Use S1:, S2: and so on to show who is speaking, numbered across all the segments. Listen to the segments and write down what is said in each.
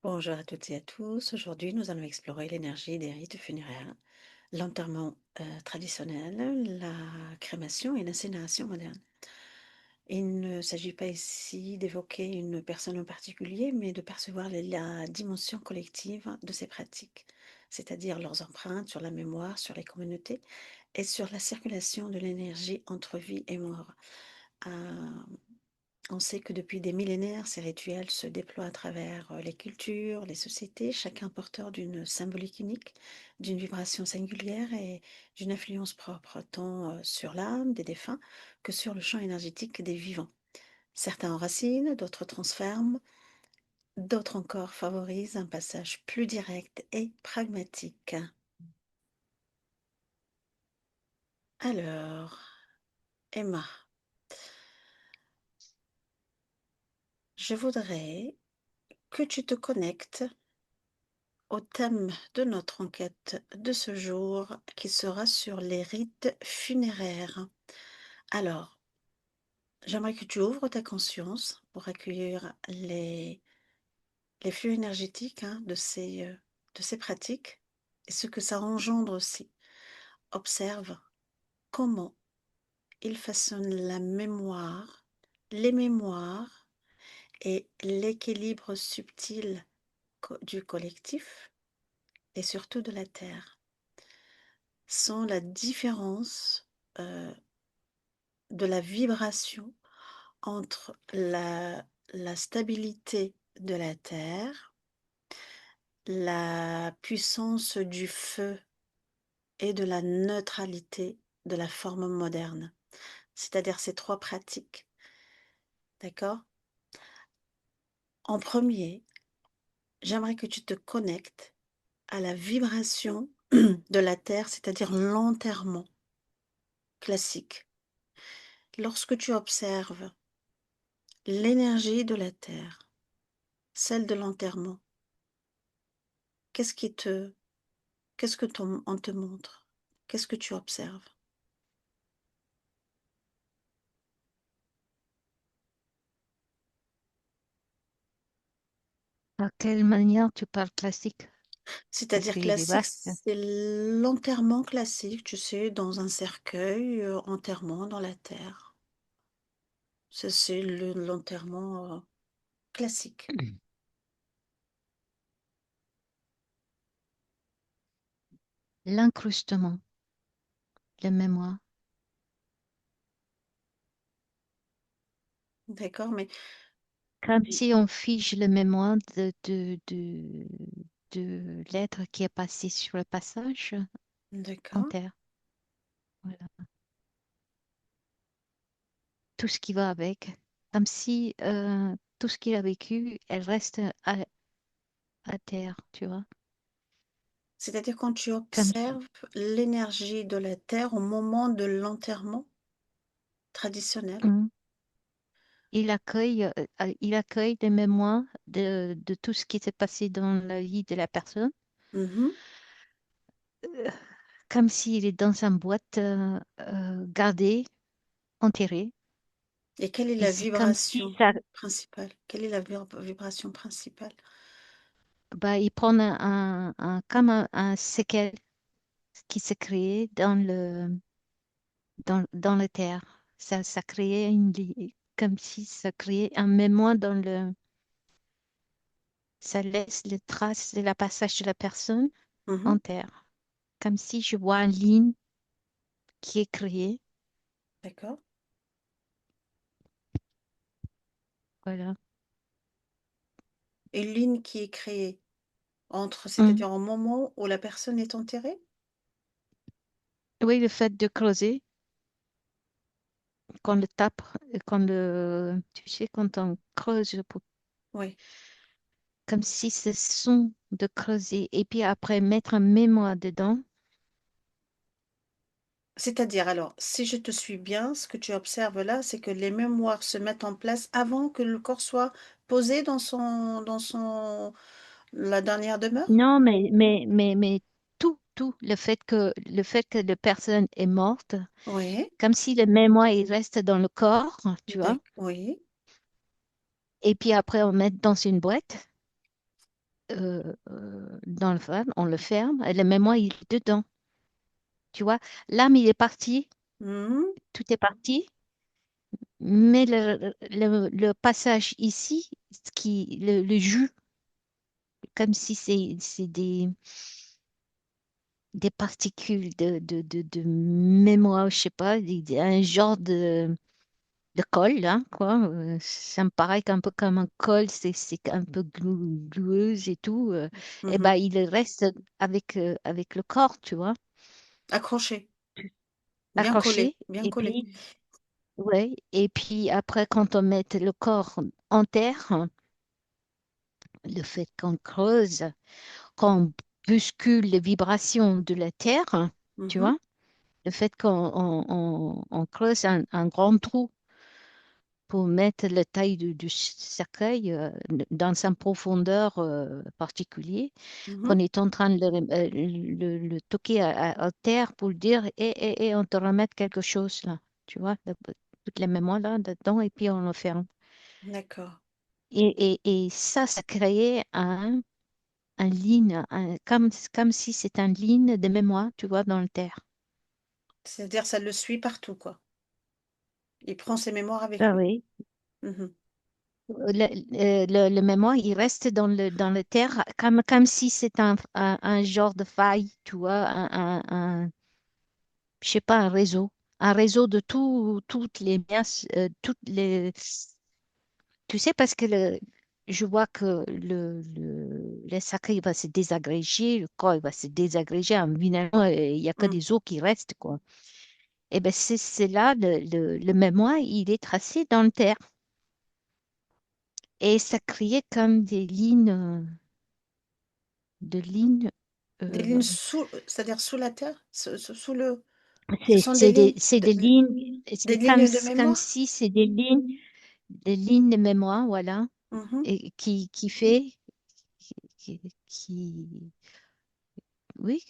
S1: Bonjour à toutes et à tous. Aujourd'hui, nous allons explorer l'énergie des rites funéraires, l'enterrement traditionnel, la crémation et l'incinération moderne. Il ne s'agit pas ici d'évoquer une personne en particulier, mais de percevoir la dimension collective de ces pratiques, c'est-à-dire leurs empreintes sur la mémoire, sur les communautés et sur la circulation de l'énergie entre vie et mort. Euh, on sait que depuis des millénaires, ces rituels se déploient à travers les cultures, les sociétés, chacun porteur d'une symbolique unique, d'une vibration singulière et d'une influence propre, tant sur l'âme des défunts que sur le champ énergétique des vivants. Certains enracinent, d'autres transforment, d'autres encore favorisent un passage plus direct et pragmatique. Alors, Emma, je voudrais que tu te connectes au thème de notre enquête de ce jour qui sera sur les rites funéraires. Alors, j'aimerais que tu ouvres ta conscience pour accueillir les flux énergétiques de ces pratiques et ce que ça engendre aussi. Observe comment ils façonnent la mémoire, les mémoires et l'équilibre subtil du collectif et surtout de la Terre. Sans la différence de la vibration entre la stabilité de la Terre, la puissance du feu et de la neutralité de la forme moderne. C'est-à-dire ces trois pratiques. D'accord? En premier, j'aimerais que tu te connectes à la vibration de la Terre, c'est-à-dire l'enterrement classique. Lorsque tu observes l'énergie de la Terre, celle de l'enterrement, qu'est-ce qui te, qu'est-ce que on te montre? Qu'est-ce que tu observes?
S2: À quelle manière tu parles classique? Parce
S1: C'est-à-dire
S2: qu'il est
S1: classique,
S2: vaste.
S1: c'est l'enterrement classique, tu sais, dans un cercueil, enterrement dans la terre. Ça, c'est l'enterrement classique.
S2: L'incrustement, la mémoire.
S1: D'accord, mais
S2: Comme si on fige la mémoire de l'être qui est passé sur le passage en
S1: d'accord.
S2: terre. Voilà. Tout ce qui va avec. Comme si tout ce qu'il a vécu, elle reste à terre, tu vois.
S1: C'est-à-dire quand tu
S2: Comme,
S1: observes l'énergie de la terre au moment de l'enterrement traditionnel.
S2: Mm. Il accueille des mémoires de tout ce qui s'est passé dans la vie de la personne.
S1: Mhm.
S2: Comme s'il est dans une boîte gardée, enterrée.
S1: Et quelle est
S2: Et
S1: la
S2: c'est comme si
S1: vibration
S2: ça,
S1: principale? Quelle est la vibration principale?
S2: bah, il prend comme un séquel qui s'est créé dans la terre. Ça créait comme si ça créait un mémoire ça laisse les traces de la passage de la personne
S1: Mhm.
S2: en terre. Comme si je vois une ligne qui est créée.
S1: D'accord.
S2: Voilà.
S1: Une ligne qui est créée entre,
S2: Mm.
S1: c'est-à-dire au moment où la personne est enterrée?
S2: Oui, le fait de creuser, quand le tape, tu sais, quand on creuse
S1: Oui.
S2: comme si ce son de creuser et puis après mettre un mémoire dedans.
S1: C'est-à-dire, alors, si je te suis bien, ce que tu observes là, c'est que les mémoires se mettent en place avant que le corps soit posé la dernière demeure?
S2: Non, mais tout, le fait que la personne est morte,
S1: Oui.
S2: comme si le mémoire il reste dans le corps, tu vois,
S1: Oui.
S2: et puis après on met dans une boîte dans le van, on le ferme, et le mémoire, il est dedans. Tu vois, l'âme, il est parti,
S1: Mhm,
S2: tout est parti, mais le passage ici, le jus, comme si c'est des particules de mémoire, je sais pas, un genre de colle, hein, quoi. Ça me paraît un peu comme un colle, c'est un peu glueuse et tout. Et ben,
S1: mhm.
S2: il reste avec le corps, tu vois,
S1: Accroché, bien collé,
S2: accroché.
S1: bien
S2: Et
S1: collé.
S2: puis, ouais, et puis après, quand on met le corps en terre, le fait qu'on creuse, qu'on bouscule les vibrations de la terre, tu
S1: Mhm,
S2: vois, le fait on creuse un grand trou pour mettre la taille du cercueil dans sa profondeur particulière,
S1: mhm.
S2: qu'on est en train de le toquer à terre pour dire, on te remet quelque chose là, tu vois, toutes les mémoires là dedans, et puis on le ferme.
S1: D'accord.
S2: Et ça créait un ligne, comme si c'était un ligne de mémoire, tu vois, dans le terre.
S1: C'est-à-dire ça le suit partout, quoi. Il prend ses mémoires avec
S2: Ah
S1: lui.
S2: oui.
S1: Mhm,
S2: Le mémoire, il reste dans le terre comme si c'était un genre de faille, tu vois, je sais pas, un réseau de toutes les miasmes, toutes les, tu sais, parce que je vois que le sacré il va se désagréger, le corps il va se désagréger, en finalement, il y a que
S1: mm.
S2: des os qui restent, quoi. Et ben c'est là, le mémoire, il est tracé dans le terre. Et ça créait comme des lignes, de lignes.
S1: Des lignes sous, c'est-à-dire sous la terre, sous le. Ce sont des lignes,
S2: C'est des lignes,
S1: des
S2: c'est
S1: lignes de
S2: comme
S1: mémoire.
S2: si c'est des lignes de mémoire, voilà,
S1: Mhm,
S2: et qui fait, qui, oui,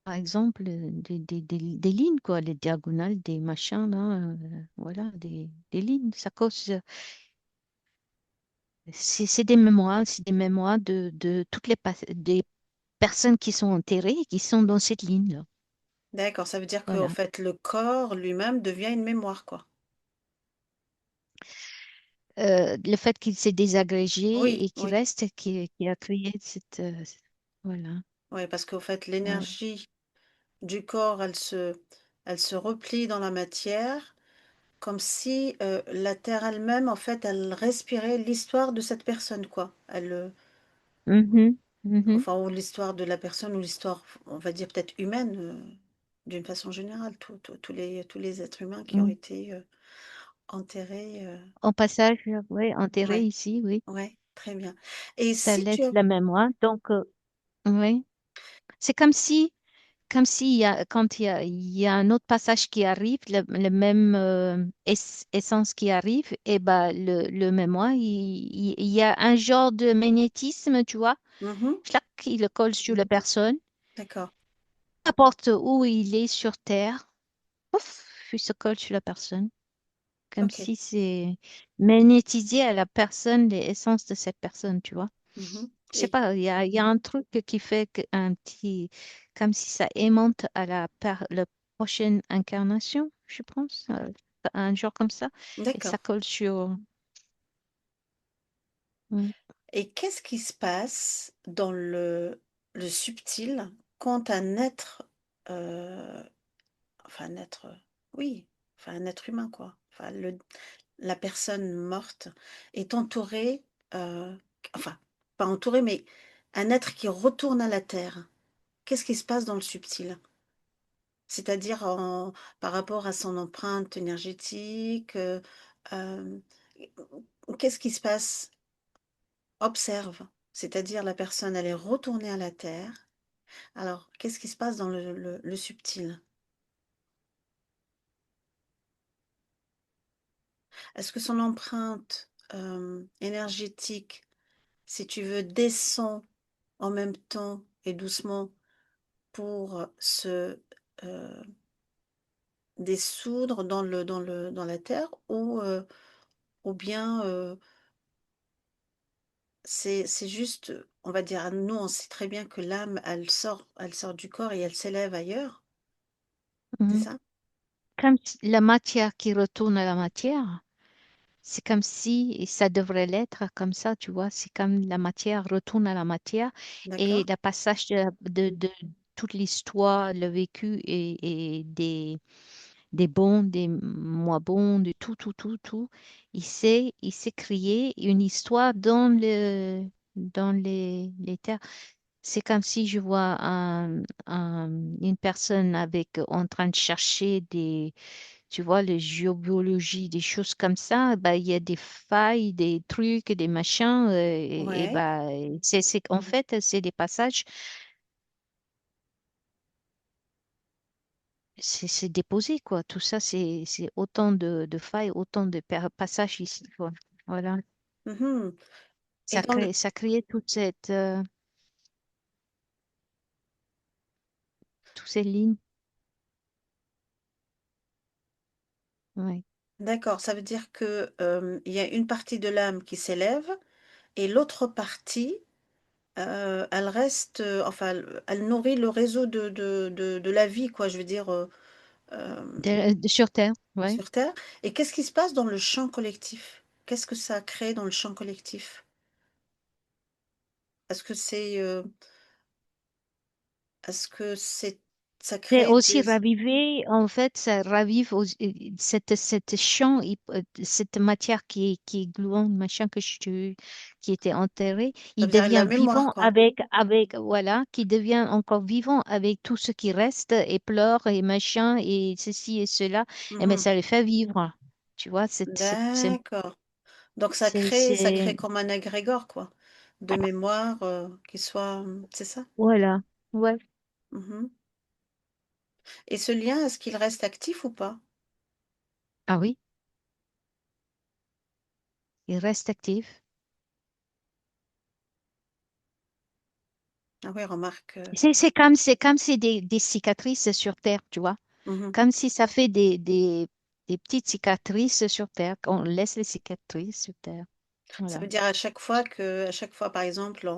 S2: par exemple, des lignes, quoi, les diagonales, des machins, là, voilà, des lignes, ça cause, c'est des mémoires de toutes des personnes qui sont enterrées et qui sont dans cette ligne-là,
S1: d'accord, ça veut dire qu'au
S2: voilà.
S1: fait, le corps lui-même devient une mémoire, quoi.
S2: Le fait qu'il s'est désagrégé
S1: Oui,
S2: et qu'il
S1: oui,
S2: reste, qui a créé cette... voilà.
S1: oui, parce qu'au fait,
S2: Ouais.
S1: l'énergie du corps, elle se replie dans la matière, comme si la terre elle-même, en fait, elle respirait l'histoire de cette personne, quoi.
S2: Mhm, mhm.
S1: Enfin, ou l'histoire de la personne, ou l'histoire, on va dire peut-être humaine, d'une façon générale, tous les êtres humains qui ont
S2: Mm.
S1: été enterrés.
S2: Au passage, oui, enterré
S1: Ouais,
S2: ici, oui,
S1: ouais, très bien. Et
S2: ça
S1: si tu
S2: laisse
S1: as...
S2: la mémoire. Donc, oui. C'est comme s'il y a, quand il y a un autre passage qui arrive, le même essence qui arrive, et ben le mémoire, il y a un genre de magnétisme, tu vois,
S1: Mhm,
S2: clac, il le colle sur la personne.
S1: d'accord,
S2: N'importe où il est sur Terre, pouf, il se colle sur la personne, comme
S1: ok.
S2: si c'est magnétisé à la personne, l'essence de cette personne, tu vois.
S1: Mhm.
S2: Je sais pas, il y a un truc qui fait un petit, comme si ça aimante à la prochaine incarnation, je pense, un genre comme ça, et ça
S1: D'accord.
S2: colle sur. Mm.
S1: Et qu'est-ce qui se passe dans le subtil quand un être, euh, enfin un être, oui, enfin un être humain, quoi, enfin la personne morte est entourée, euh, enfin pas entourée, mais un être qui retourne à la terre. Qu'est-ce qui se passe dans le subtil? C'est-à-dire par rapport à son empreinte énergétique, euh, qu'est-ce qui se passe? Observe, c'est-à-dire la personne, elle est retournée à la terre. Alors, qu'est-ce qui se passe dans le subtil? Est-ce que son empreinte énergétique, si tu veux, descend en même temps et doucement pour se euh, dessoudre dans la terre ou bien c'est juste, on va dire, nous, on sait très bien que l'âme, elle sort du corps et elle s'élève ailleurs, c'est
S2: Mhm.
S1: ça?
S2: Comme si la matière qui retourne à la matière. C'est comme si et ça devrait l'être comme ça, tu vois. C'est comme la matière retourne à la matière et
S1: D'accord?
S2: le passage de toute l'histoire, le vécu et des bons, des moins bons, de tout, tout, tout, tout. Il s'est créé une histoire dans les terres. C'est comme si je vois une personne avec, en train de chercher des, tu vois, les géobiologie, des choses comme ça, bah, il y a des failles, des trucs, des machins, et
S1: Ouais.
S2: bah, en fait, c'est des passages, c'est déposé, quoi. Tout ça, c'est autant de failles, autant de passages ici, quoi. Voilà.
S1: Mhm. Et dans le,
S2: Ça crée toute toutes ces lignes. Ouais.
S1: d'accord, ça veut dire que il y a une partie de l'âme qui s'élève et l'autre partie, elle reste, enfin, elle nourrit le réseau de la vie, quoi. Je veux dire,
S2: Sur Terre, ouais.
S1: sur Terre. Et qu'est-ce qui se passe dans le champ collectif? Qu'est-ce que ça crée dans le champ collectif? Est-ce que c'est, est-ce que c'est, ça
S2: C'est
S1: crée
S2: aussi
S1: des...
S2: raviver, en fait, ça ravive cette champ, cette matière qui est gluante, machin qui était enterré,
S1: Ça
S2: il
S1: veut dire la
S2: devient
S1: mémoire,
S2: vivant
S1: quoi.
S2: voilà, qui devient encore vivant avec tout ce qui reste et pleure et machin et ceci et cela, et ben
S1: Mhm.
S2: ça le fait vivre. Tu vois,
S1: D'accord. Donc ça crée
S2: c'est,
S1: comme un agrégore, quoi, de mémoire qui soit, c'est ça?
S2: voilà, ouais.
S1: Mhm. Et ce lien, est-ce qu'il reste actif ou pas?
S2: Ah oui, il reste actif.
S1: Ah oui, remarque.
S2: C'est comme si des cicatrices sur terre, tu vois.
S1: Mhm.
S2: Comme si ça fait des petites cicatrices sur Terre. On laisse les cicatrices sur Terre.
S1: Ça
S2: Voilà.
S1: veut dire à chaque fois, par exemple,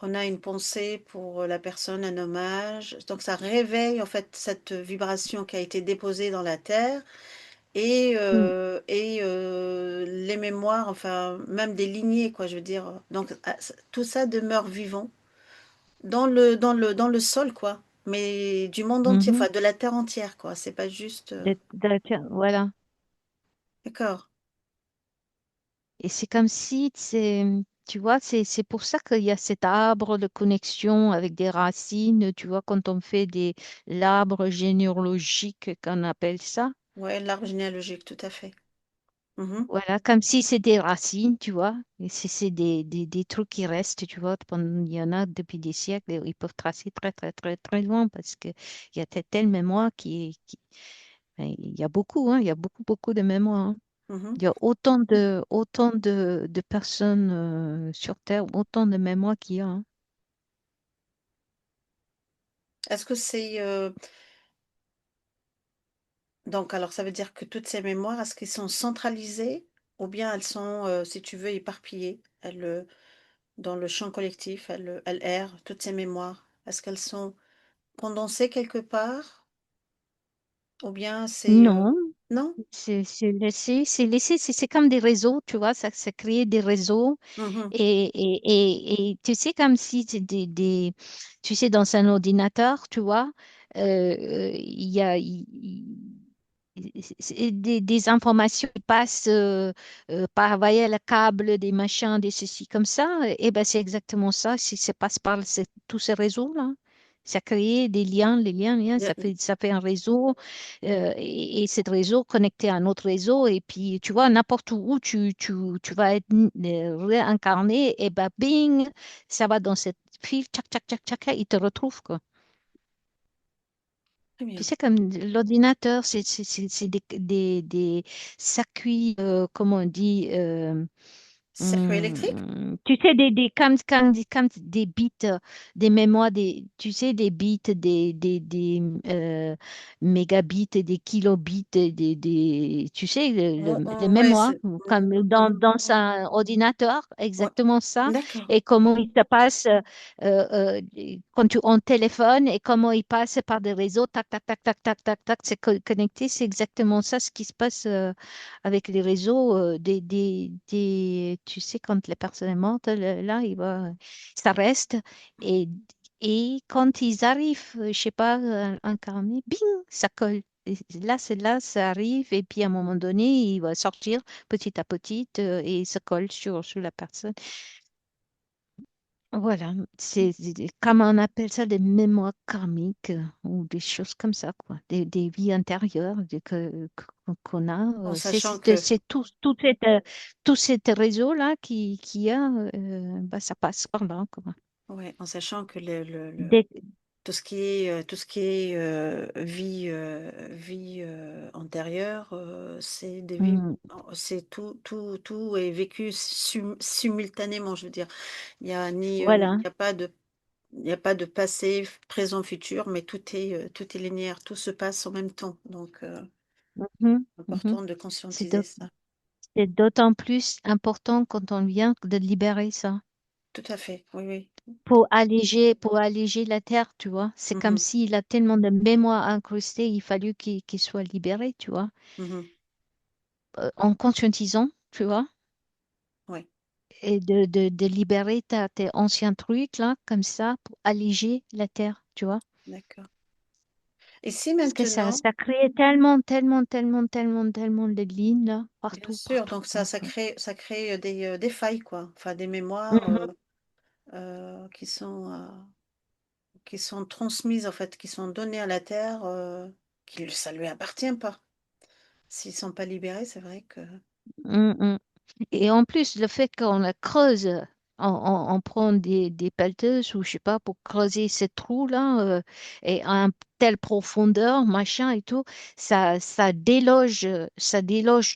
S1: on a une pensée pour la personne, un hommage. Donc ça réveille en fait cette vibration qui a été déposée dans la terre
S2: Mm.
S1: et les mémoires, enfin même des lignées, quoi, je veux dire. Donc tout ça demeure vivant dans le sol, quoi. Mais du monde entier,
S2: Mhm.
S1: enfin de la terre entière, quoi. C'est pas juste.
S2: Voilà.
S1: D'accord.
S2: Et c'est comme si, tu vois, c'est pour ça qu'il y a cet arbre de connexion avec des racines, tu vois, quand on fait l'arbre généalogique, qu'on appelle ça.
S1: Ouais, l'arbre généalogique, tout à fait. Mhm,
S2: Voilà, comme si c'est des racines, tu vois. Et c'est des trucs qui restent, tu vois. Il y en a depuis des siècles et ils peuvent tracer très, très, très, très loin parce qu'il y a telle mémoire ben, il y a beaucoup, hein, il y a beaucoup, beaucoup de mémoire, hein.
S1: mhm.
S2: Il y a autant de personnes sur Terre, autant de mémoire qu'il y a, hein.
S1: Est-ce que c'est donc alors ça veut dire que toutes ces mémoires, est-ce qu'elles sont centralisées ou bien elles sont, si tu veux, éparpillées? Elles, dans le champ collectif, elles errent, toutes ces mémoires. Est-ce qu'elles sont condensées quelque part ou bien c'est,
S2: Non,
S1: non?
S2: c'est comme des réseaux, tu vois, ça crée des réseaux.
S1: Mhm,
S2: Et tu sais, comme si tu sais, dans un ordinateur, tu vois, il y a des informations qui passent par via le câble, des machins, des ceci comme ça. Et ben c'est exactement ça. Si ça passe par tous ces réseaux-là, ça crée des liens, les liens,
S1: de-
S2: ça fait un réseau et ce réseau connecté à un autre réseau. Et puis, tu vois, n'importe où tu vas être réincarné, et ben, bing, ça va dans cette file, tchac, tchac, tchac, tchac, il te retrouve, quoi.
S1: très
S2: Tu
S1: bien.
S2: sais, comme l'ordinateur, c'est des circuits, comment on dit,
S1: Circuit électrique?
S2: Tu sais, comme des bits, des mémoires, tu sais, des bits, mégabits, et des kilobits, tu sais, les
S1: Ouais,
S2: mémoires, comme
S1: mhm.
S2: dans un ordinateur,
S1: Ouais.
S2: exactement ça,
S1: D'accord.
S2: et comment il se passe quand tu en téléphone, et comment il passe par des réseaux, tac, tac, tac, tac, tac, tac, tac, c'est connecté, c'est exactement ça ce qui se passe avec les réseaux, tu sais, quand la personne est morte, là, ça reste. Et, et quand ils arrivent, je sais pas, incarnés, bing, ça colle. Et là, ça arrive, et puis à un moment donné, il va sortir petit à petit et il se colle sur la personne. Voilà, comme on appelle ça, des mémoires karmiques ou des choses comme ça, quoi. Des vies intérieures qu'on a.
S1: En sachant que,
S2: C'est tout cet réseau-là qui a, bah, ça passe par là, quoi.
S1: ouais, en sachant que
S2: Dès-
S1: tout ce qui est vie antérieure, c'est des vies,
S2: Mm,
S1: c'est tout est vécu simultanément, je veux dire. Il
S2: voilà.
S1: n'y a pas il y a pas de passé, présent, futur, mais tout est linéaire, tout se passe en même temps. Donc,
S2: Mhm, mhm.
S1: important de
S2: C'est
S1: conscientiser
S2: d'aut-
S1: ça.
S2: c'est d'autant plus important quand on vient de libérer ça.
S1: Tout à fait, oui, oui.
S2: Pour alléger la terre, tu vois. C'est comme
S1: Mhm,
S2: s'il a tellement de mémoire incrustée, il fallut qu'il soit libéré, tu vois.
S1: mhm,
S2: En conscientisant, tu vois,
S1: ouais,
S2: et de libérer tes anciens trucs, là, comme ça, pour alléger la terre, tu vois.
S1: d'accord. Et si
S2: Parce que
S1: maintenant,
S2: ça crée tellement de lignes, là,
S1: bien
S2: partout,
S1: sûr,
S2: partout.
S1: donc
S2: Ouais, ouais.
S1: ça crée des failles, quoi. Enfin, des mémoires
S2: Mhm,
S1: qui sont transmises, en fait, qui sont données à la Terre, ça lui appartient pas. S'ils sont pas libérés, c'est vrai que.
S2: mhm. Et en plus, le fait qu'on la creuse, on prend des pelleteuses ou je sais pas pour creuser ces trous-là et à une telle profondeur, machin et tout, ça déloge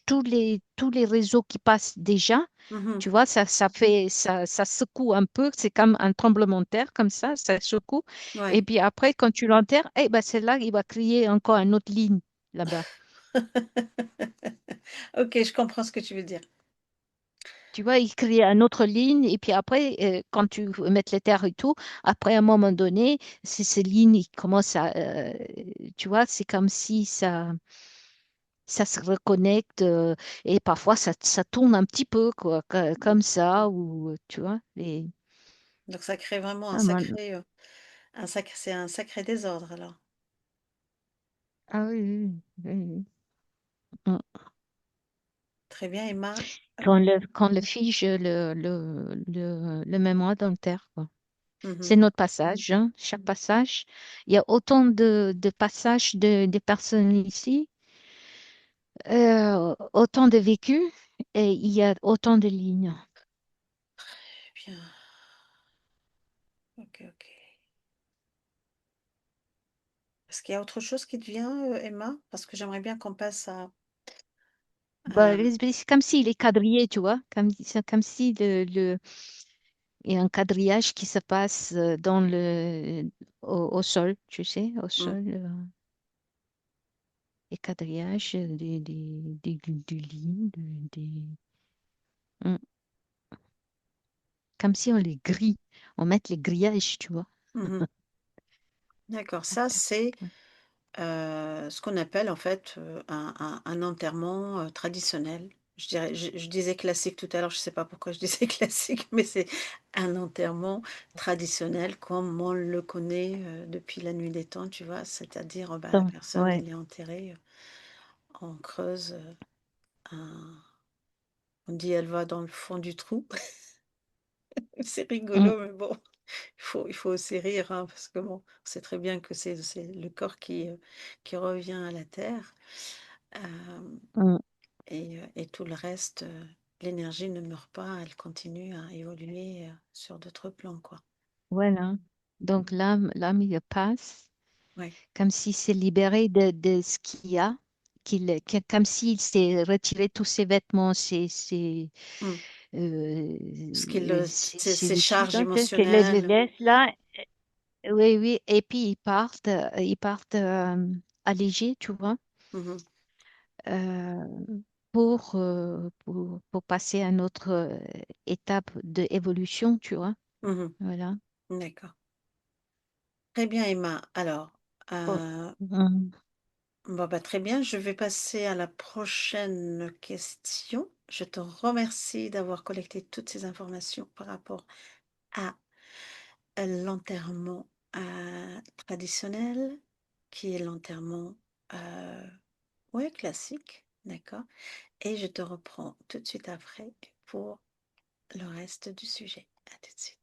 S2: tous les réseaux qui passent déjà.
S1: Mhm,
S2: Tu vois, ça secoue un peu, c'est comme un tremblement de terre, comme ça secoue. Et
S1: ouais.
S2: puis après, quand tu l'enterres, eh ben, c'est là qu'il va créer encore une autre ligne là-bas.
S1: Ok, je comprends ce que tu veux dire.
S2: Tu vois, il crée une autre ligne et puis après, quand tu veux mettre les terres et tout, après à un moment donné, ces lignes ils commencent tu vois, c'est comme si ça se reconnecte et parfois ça tourne un petit peu, quoi, comme ça, ou tu vois.
S1: Donc ça crée vraiment
S2: Ah,
S1: c'est un sacré désordre alors.
S2: ah oui, oui, oui, oui. Mm.
S1: Très bien, Emma.
S2: Quand le fige le mémoire dans le terre, quoi. C'est
S1: Mhm,
S2: notre passage, hein, chaque passage. Il y a autant de passages des personnes ici, autant de vécus, et il y a autant de lignes.
S1: bien. Ok, ok. Est-ce qu'il y a autre chose qui te vient, Emma? Parce que j'aimerais bien qu'on passe
S2: Bah,
S1: à-
S2: c'est comme s'il est quadrillé, tu vois, c'est comme si il y a un quadrillage qui se passe au sol, tu sais, au
S1: Mm,
S2: sol, les quadrillages des lignes, Hmm. Comme si on les grille, on met les grillages, tu vois.
S1: mhm. D'accord,
S2: Tac,
S1: ça
S2: tac, tac.
S1: c'est ce qu'on appelle en fait un enterrement traditionnel. Je disais classique tout à l'heure, je ne sais pas pourquoi je disais classique, mais c'est un enterrement traditionnel comme on le connaît depuis la nuit des temps, tu vois, c'est-à-dire bah, la personne,
S2: Ouais.
S1: elle est enterrée, on creuse, un- on dit elle va dans le fond du trou. C'est
S2: Hmm,
S1: rigolo, mais bon, il faut aussi rire, hein, parce que bon, on sait très bien que c'est le corps qui revient à la terre. Euh,
S2: hmm.
S1: et tout le reste, l'énergie ne meurt pas, elle continue à évoluer sur d'autres plans, quoi.
S2: Voilà. Donc l'âme, il passe
S1: Ouais.
S2: comme s'il s'est libéré de ce qu'il y a, comme s'il s'est retiré tous ses vêtements,
S1: Mm. Ce qui
S2: C'est
S1: ces
S2: le
S1: charges
S2: children, c'est les
S1: émotionnelles.
S2: laisse là. Oui, oui. Et puis ils partent allégés, tu vois,
S1: Mhm,
S2: euh, pour passer à une autre étape d'évolution, tu vois.
S1: mhm.
S2: Voilà.
S1: D'accord. Très bien, Emma. Alors,
S2: Oh.
S1: euh,
S2: Mm.
S1: bon, bah, très bien. Je vais passer à la prochaine question. Je te remercie d'avoir collecté toutes ces informations par rapport à l'enterrement traditionnel, qui est l'enterrement ouais, classique. D'accord. Et je te reprends tout de suite après pour le reste du sujet. À tout de suite.